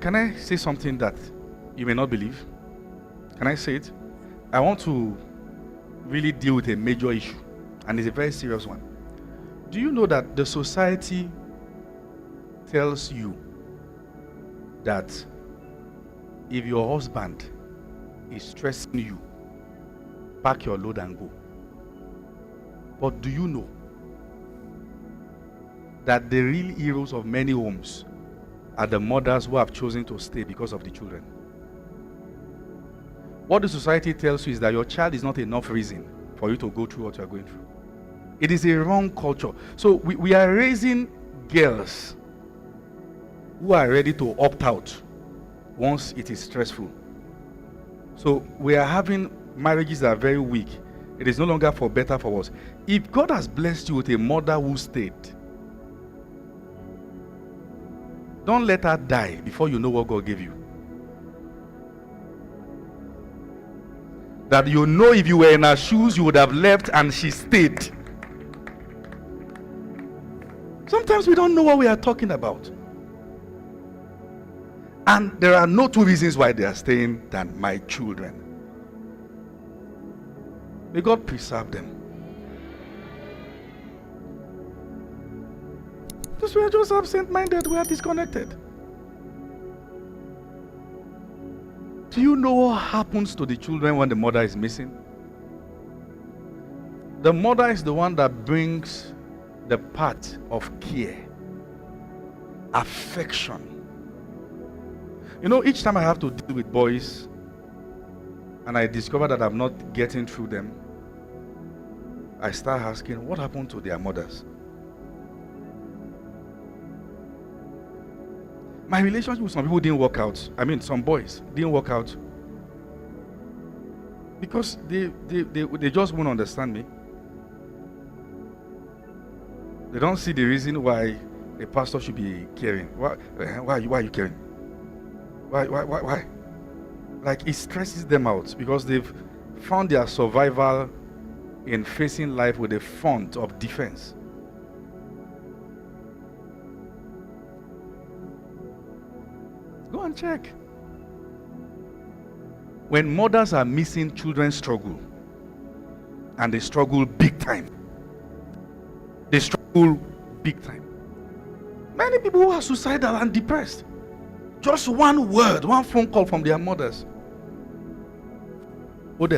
Can I say something that you may not believe? Can I say it? I want to really deal with a major issue, and it's a very serious one. Do you know that the society tells you that if your husband is stressing you, pack your load and go? But do you know that the real heroes of many homes are the mothers who have chosen to stay because of the children? What the society tells you is that your child is not enough reason for you to go through what you are going through. It is a wrong culture. So we are raising girls who are ready to opt out once it is stressful. So we are having marriages that are very weak. It is no longer for better, for worse. If God has blessed you with a mother who stayed, don't let her die before you know what God gave you. That you know if you were in her shoes, you would have left and she stayed. Sometimes we don't know what we are talking about. And there are no two reasons why they are staying than my children. May God preserve them. Because we are just absent-minded, we are disconnected. Do you know what happens to the children when the mother is missing? The mother is the one that brings the part of care, affection. You know, each time I have to deal with boys and I discover that I'm not getting through them, I start asking, what happened to their mothers? My relationship with some people didn't work out. I mean, some boys didn't work out because they just won't understand me. They don't see the reason why a pastor should be caring. Why are you caring? Why? Like, it stresses them out because they've found their survival in facing life with a front of defense. Go and check. When mothers are missing, children struggle. And they struggle big time. They struggle big time. Many people who are suicidal and depressed. Just one word, one phone call from their mothers. You'll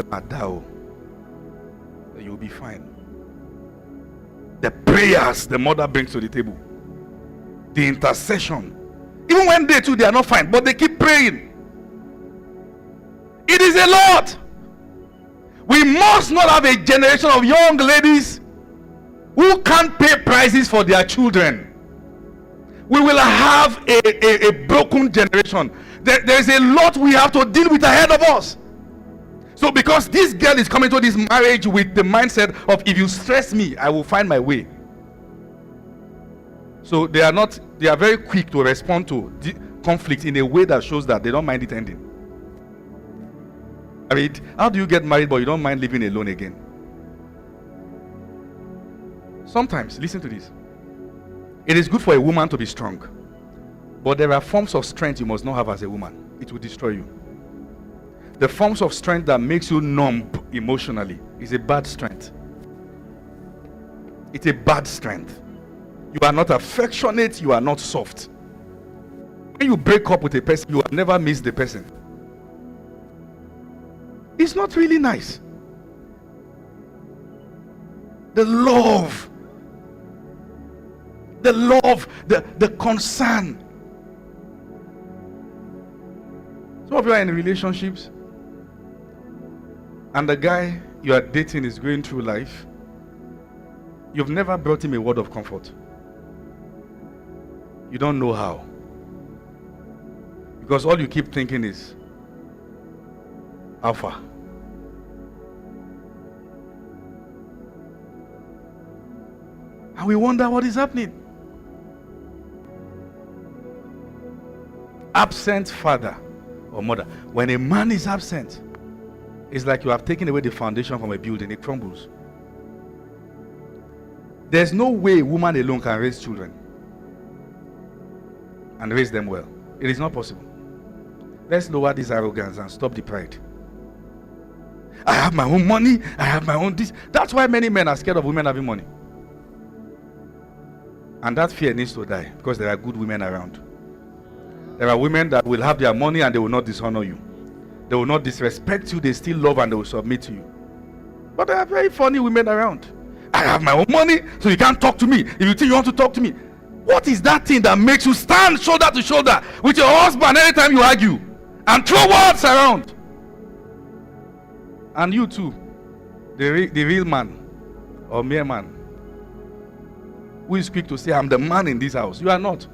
be fine. The prayers the mother brings to the table. The intercession. Even when they too, they are not fine, but they keep praying. It is a lot. We must not have a generation of young ladies who can't pay prices for their children. We will have a broken generation. There is a lot we have to deal with ahead of us. So because this girl is coming to this marriage with the mindset of, if you stress me, I will find my way. So they are very quick to respond to conflict in a way that shows that they don't mind it ending. I mean, how do you get married but you don't mind living alone again? Sometimes, listen to this. It is good for a woman to be strong. But there are forms of strength you must not have as a woman. It will destroy you. The forms of strength that makes you numb emotionally is a bad strength. It's a bad strength. You are not affectionate, you are not soft. When you break up with a person, you will never miss the person. It's not really nice. The love, the concern. Some of you are in relationships, and the guy you are dating is going through life. You've never brought him a word of comfort. You don't know how. Because all you keep thinking is, how far? And we wonder what is happening. Absent father or mother. When a man is absent, it's like you have taken away the foundation from a building. It crumbles. There's no way a woman alone can raise children and raise them well. It is not possible. Let's lower this arrogance and stop the pride. I have my own money. I have my own this. That's why many men are scared of women having money. And that fear needs to die because there are good women around. There are women that will have their money and they will not dishonor you. They will not disrespect you. They still love and they will submit to you. But there are very funny women around. I have my own money, so you can't talk to me. If you think you want to talk to me, what is that thing that makes you stand shoulder to shoulder with your husband anytime you argue and throw words around? And you too, the real man or mere man, who is quick to say, I'm the man in this house. You are not.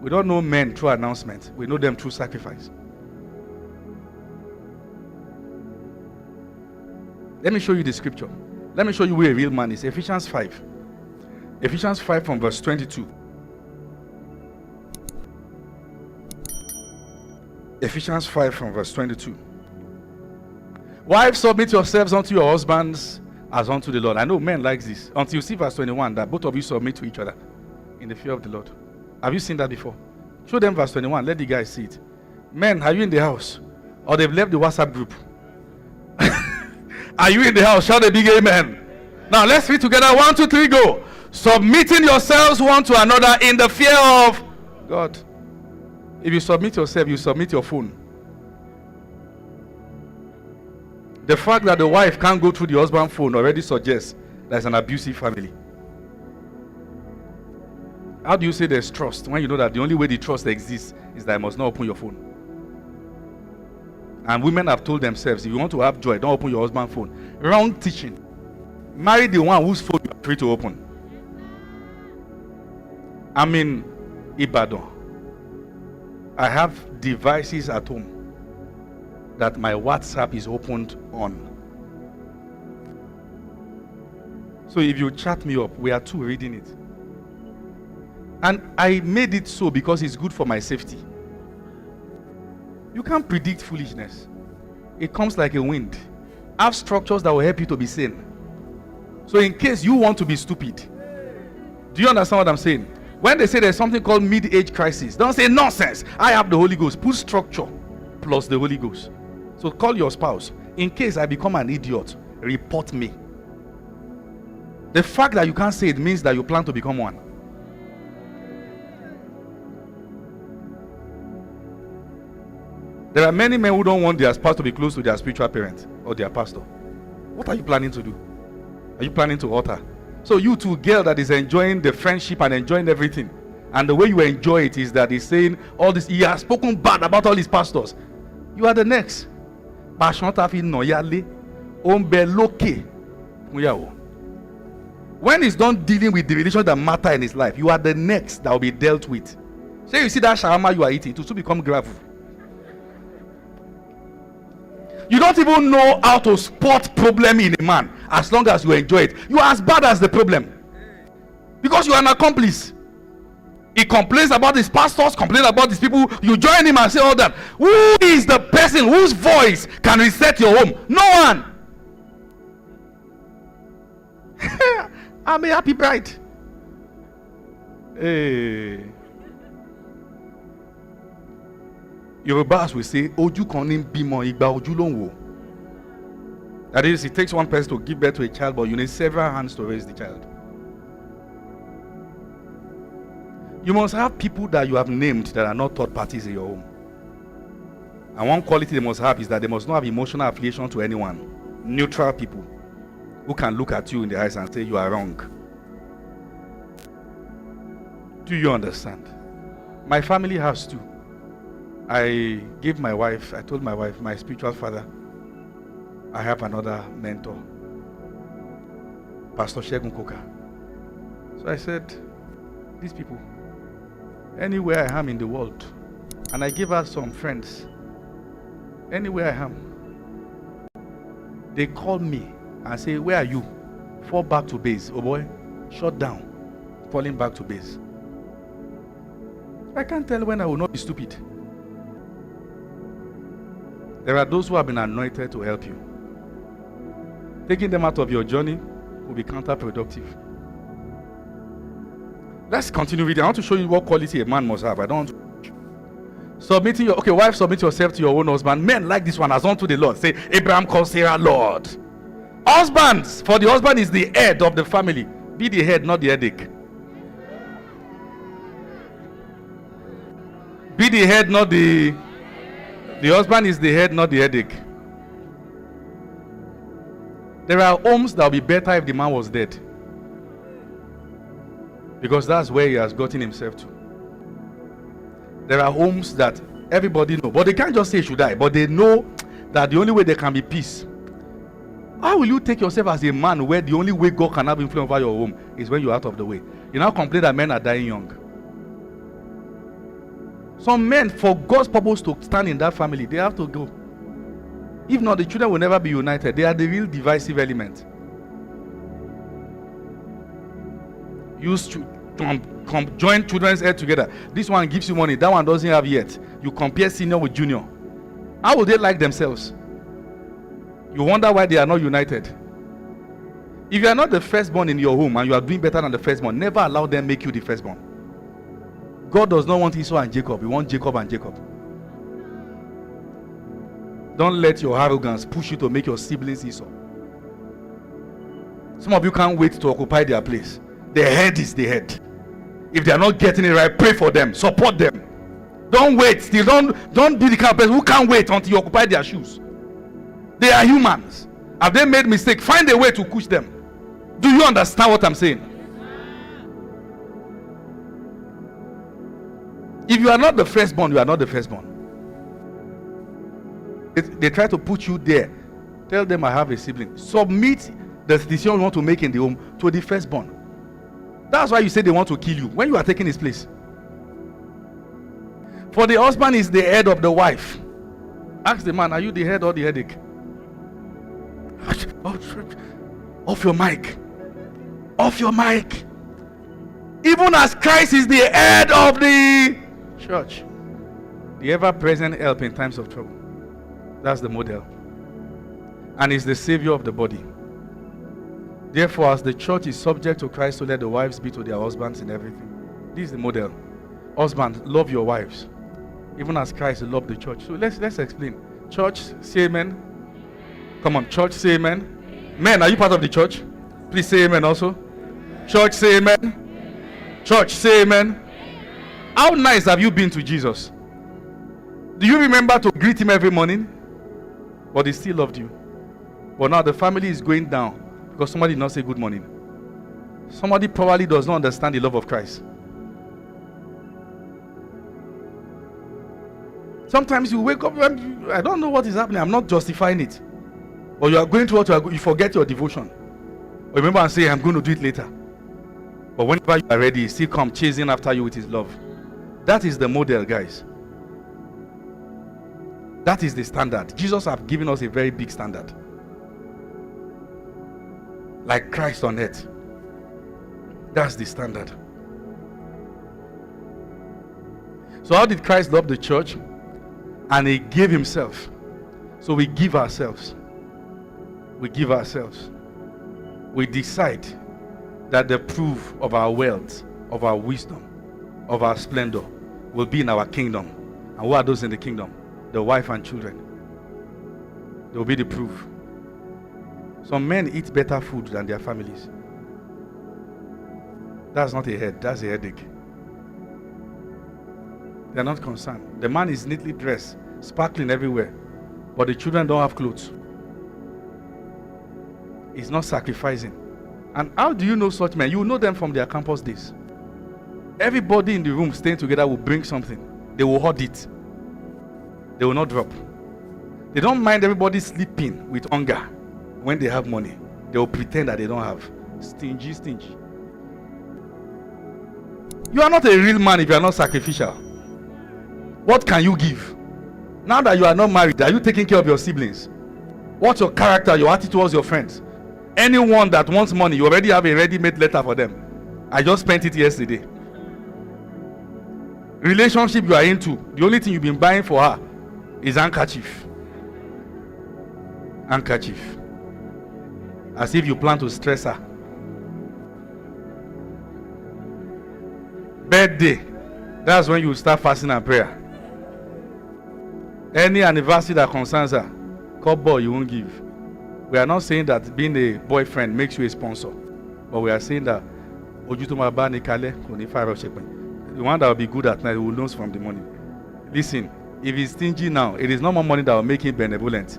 We don't know men through announcement. We know them through sacrifice. Let me show you the scripture. Let me show you where a real man is. Ephesians 5. Ephesians 5 from verse 22. Ephesians 5 from verse 22. Wives, submit yourselves unto your husbands as unto the Lord. I know men like this. Until you see verse 21, that both of you submit to each other in the fear of the Lord. Have you seen that before? Show them verse 21. Let the guys see it. Men, are you in the house? Or they've left the WhatsApp group? Are you in the house? Shout a big amen. Now let's read together. 1, 2, 3, go. Submitting yourselves one to another in the fear of God. If you submit yourself, you submit your phone. The fact that the wife can't go through the husband's phone already suggests there's an abusive family. How do you say there's trust when you know that the only way the trust exists is that I must not open your phone? And women have told themselves, if you want to have joy, don't open your husband's phone. Wrong teaching. Marry the one whose phone you are free to open. I'm in Ibadan. I have devices at home that my WhatsApp is opened on. So if you chat me up, we are two reading it. And I made it so because it's good for my safety. You can't predict foolishness. It comes like a wind. Have structures that will help you to be sane. So in case you want to be stupid, do you understand what I'm saying? When they say there's something called mid-age crisis, don't say nonsense. I have the Holy Ghost. Put structure plus the Holy Ghost. So call your spouse. In case I become an idiot, report me. The fact that you can't say it means that you plan to become one. There are many men who don't want their spouse to be close to their spiritual parent or their pastor. What are you planning to do? Are you planning to alter? So you too, girl that is enjoying the friendship and enjoying everything, and the way you enjoy it is that he's saying all this, he has spoken bad about all his pastors. You are the next. When he's done dealing with the relations that matter in his life, you are the next that will be dealt with. Say you see that shawarma you are eating, it will soon become gravel. You don't even know how to spot problem in a man as long as you enjoy it. You are as bad as the problem. Because you are an accomplice. He complains about his pastors, complains about these people. You join him and say all that. Who is the person whose voice can reset your home? No one. I'm a happy bride. Hey. Yorubas will say, Oju konim bimo igba oju lonwo. That is, it takes one person to give birth to a child, but you need several hands to raise the child. You must have people that you have named that are not third parties in your home. And one quality they must have is that they must not have emotional affiliation to anyone. Neutral people who can look at you in the eyes and say you are wrong. Do you understand? My family has to. I told my wife, my spiritual father, I have another mentor, Pastor Shegun Koka. So I said, these people, anywhere I am in the world, and I give her some friends, anywhere I am, they call me and say, where are you? Fall back to base. Oh boy, shut down, falling back to base. I can't tell when I will not be stupid. There are those who have been anointed to help you. Taking them out of your journey will be counterproductive. Let's continue reading. I want to show you what quality a man must have. I don't want to. Wife, submit yourself to your own husband. Men like this one as unto the Lord. Say, Abraham called Sarah Lord. Husbands, for the husband is the head of the family. Be the head, not the headache. Be the head, not the husband is the head, not the headache. There are homes that will be better if the man was dead. Because that's where he has gotten himself to. There are homes that everybody know, but they can't just say should die, but they know that the only way there can be peace. How will you take yourself as a man where the only way God can have influence over your home is when you're out of the way? You now complain that men are dying young. Some men, for God's purpose to stand in that family, they have to go. If not, the children will never be united. They are the real divisive element. Used to join children's head together. This one gives you money, that one doesn't have yet. You compare senior with junior. How would they like themselves? You wonder why they are not united. If you are not the firstborn in your home and you are doing better than the firstborn, never allow them make you the firstborn. God does not want Esau and Jacob. He wants Jacob and Jacob. Don't let your arrogance push you to make your siblings Esau. Some of you can't wait to occupy their place. The head is the head. If they are not getting it right, pray for them. Support them. Don't wait. Still don't be the kind of person who can't wait until you occupy their shoes. They are humans. Have they made mistake? Find a way to push them. Do you understand what I'm saying? If you are not the firstborn, you are not the firstborn. They try to put you there. Tell them I have a sibling. Submit the decision you want to make in the home to the firstborn. That's why you say they want to kill you when you are taking his place. For the husband is the head of the wife. Ask the man, are you the head or the headache? Off your mic. Off your mic. Even as Christ is the head of the church, the ever-present help in times of trouble. That's the model. And is the savior of the body. Therefore, as the church is subject to Christ, so let the wives be to their husbands in everything. This is the model. Husbands, love your wives, even as Christ loved the church. So let's explain. Church, say amen. Come on, church, say amen. Men, are you part of the church? Please say amen also. Church, say amen. Church, say amen. How nice have you been to Jesus? Do you remember to greet him every morning? But he still loved you. But now the family is going down because somebody did not say good morning. Somebody probably does not understand the love of Christ. Sometimes you wake up and I don't know what is happening. I'm not justifying it. But you are going through what you forget your devotion. Or remember and say, I'm going to do it later. But whenever you are ready, he still come chasing after you with his love. That is the model, guys. That is the standard. Jesus has given us a very big standard. Like Christ on earth. That's the standard. So how did Christ love the church? And he gave himself. So we give ourselves. We give ourselves. We decide that the proof of our wealth, of our wisdom, of our splendor will be in our kingdom. And who are those in the kingdom? The wife and children. They will be the proof. Some men eat better food than their families. That's not a head, that's a headache. They are not concerned. The man is neatly dressed, sparkling everywhere, but the children don't have clothes. He's not sacrificing. And how do you know such men? You know them from their campus days. Everybody in the room staying together will bring something. They will hoard it. They will not drop. They don't mind everybody sleeping with hunger when they have money. They will pretend that they don't have. Stingy, stingy. You are not a real man if you are not sacrificial. What can you give? Now that you are not married, are you taking care of your siblings? What's your character, your attitude towards your friends? Anyone that wants money, you already have a ready-made letter for them. I just spent it yesterday. Relationship you are into, the only thing you've been buying for her is handkerchief. Handkerchief. As if you plan to stress her. Birthday. That's when you start fasting and prayer. Any anniversary that concerns her, boy, you won't give. We are not saying that being a boyfriend makes you a sponsor, but we are saying that the one that will be good at night will lose from the money. Listen, if he's stingy now, it is not more money that will make him benevolent.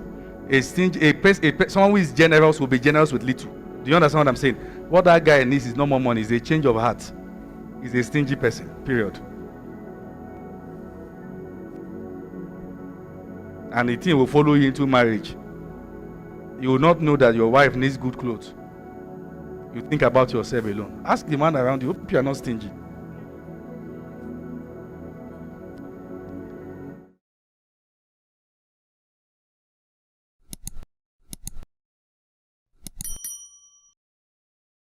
Someone who is generous will be generous with little. Do you understand what I'm saying? What that guy needs is no more money, it's a change of heart. He's a stingy person, period. And the thing will follow you into marriage. You will not know that your wife needs good clothes. You think about yourself alone. Ask the man around you, hope you are not stingy.